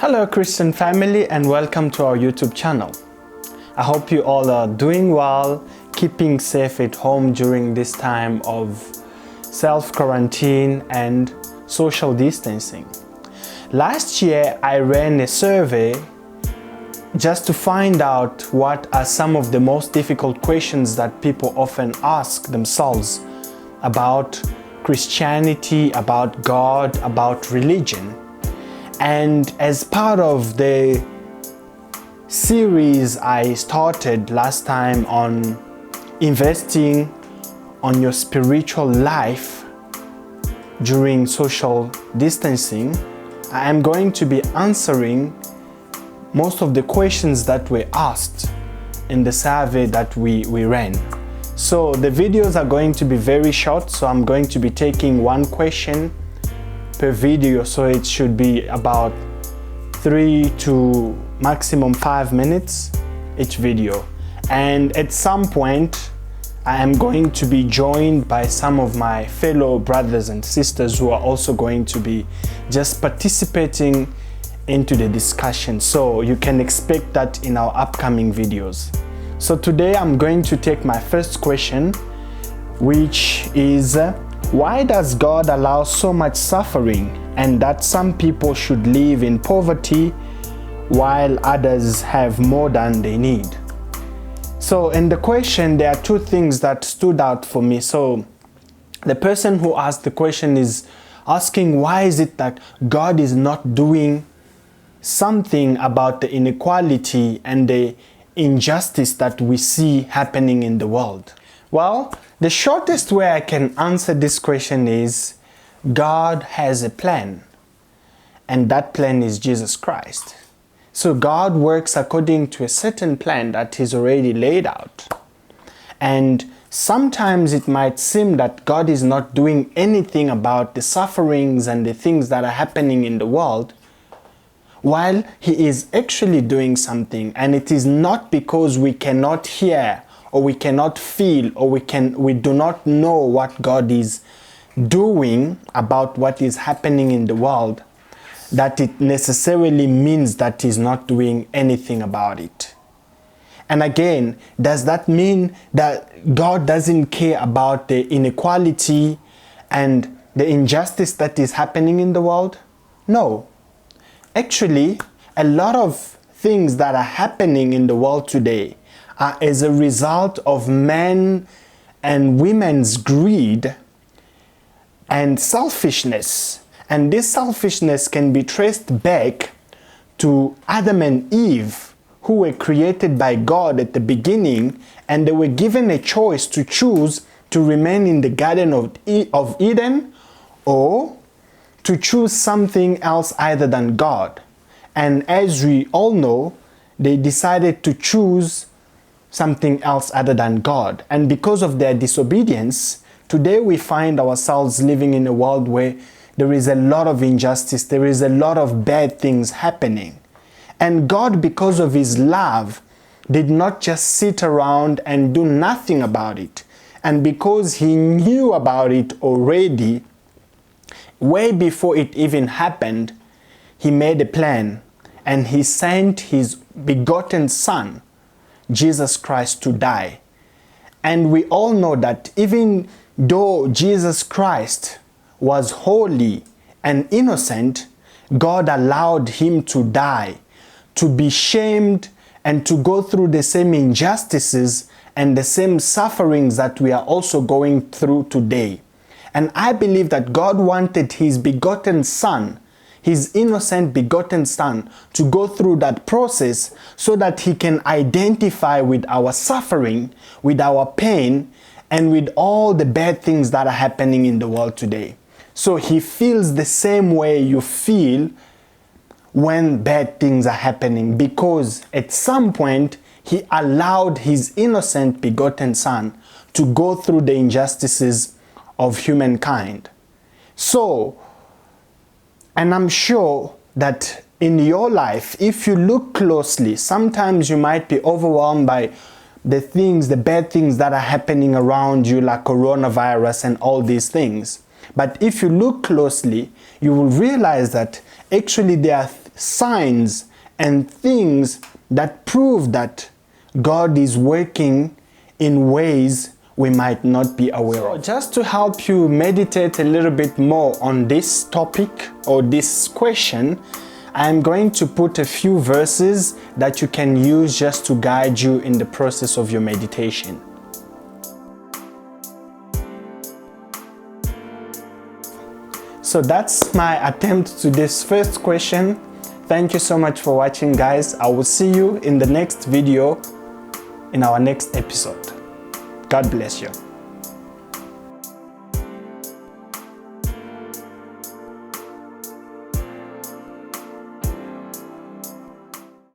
Hello Christian family, and welcome to our YouTube channel. I hope you all are doing well, keeping safe at home during this time of self-quarantine and social distancing. Last year I ran a survey just to find out what are some of the most difficult questions that people often ask themselves about Christianity, about God, about religion. And as part of the series I started last time on investing on your spiritual life during social distancing, I am going to be answering most of the questions that were asked in the survey that we ran. So the videos are going to be very short, so I'm going to be taking one question per video, so it should be about 3 to maximum 5 minutes each video. And at some point I am going to be joined by some of my fellow brothers and sisters who are also going to be just participating into the discussion, so you can expect that in our upcoming videos. So today I'm going to take my first question, which is why does God allow so much suffering, and that some people should live in poverty while others have more than they need? So in the question there are two things that stood out for me. So the person who asked the question is asking, why is it that God is not doing something about the inequality and the injustice that we see happening in the world? Well, the shortest way I can answer this question is God has a plan, and that plan is Jesus Christ. So God works according to a certain plan that is already laid out. And sometimes it might seem that God is not doing anything about the sufferings and the things that are happening in the world, while He is actually doing something. And it is not because we cannot hear or we cannot feel or we do not know what God is doing about what is happening in the world, that it necessarily means that He's not doing anything about it. And again, does that mean that God doesn't care about the inequality and the injustice that is happening in the world? No. Actually, a lot of things that are happening in the world today are as a result of men and women's greed and selfishness. And this selfishness can be traced back to Adam and Eve, who were created by God at the beginning, and they were given a choice to choose to remain in the Garden of Eden or to choose something else other than God. And as we all know, they decided to choose something else other than God. And because of their disobedience, today we find ourselves living in a world where there is a lot of injustice, there is a lot of bad things happening. And God, because of His love, did not just sit around and do nothing about it. And because He knew about it already, way before it even happened, He made a plan, and He sent His begotten Son, Jesus Christ, to die. And we all know that even though Jesus Christ was holy and innocent, God allowed Him to die, to be shamed and to go through the same injustices and the same sufferings that we are also going through today. And I believe that God wanted His begotten Son, His innocent begotten Son, to go through that process so that He can identify with our suffering, with our pain, and with all the bad things that are happening in the world today. So He feels the same way you feel when bad things are happening, because at some point He allowed His innocent begotten Son to go through the injustices of humankind. So, and I'm sure that in your life, if you look closely, sometimes you might be overwhelmed by the bad things that are happening around you, like coronavirus and all these things. But if you look closely, you will realize that actually there are signs and things that prove that God is working in ways we might not be aware of. Just to help you meditate a little bit more on this topic or this question, I'm going to put a few verses that you can use just to guide you in the process of your meditation. So that's my attempt to this first question. Thank you so much for watching, guys. I will see you in the next video, in our next episode. God bless you.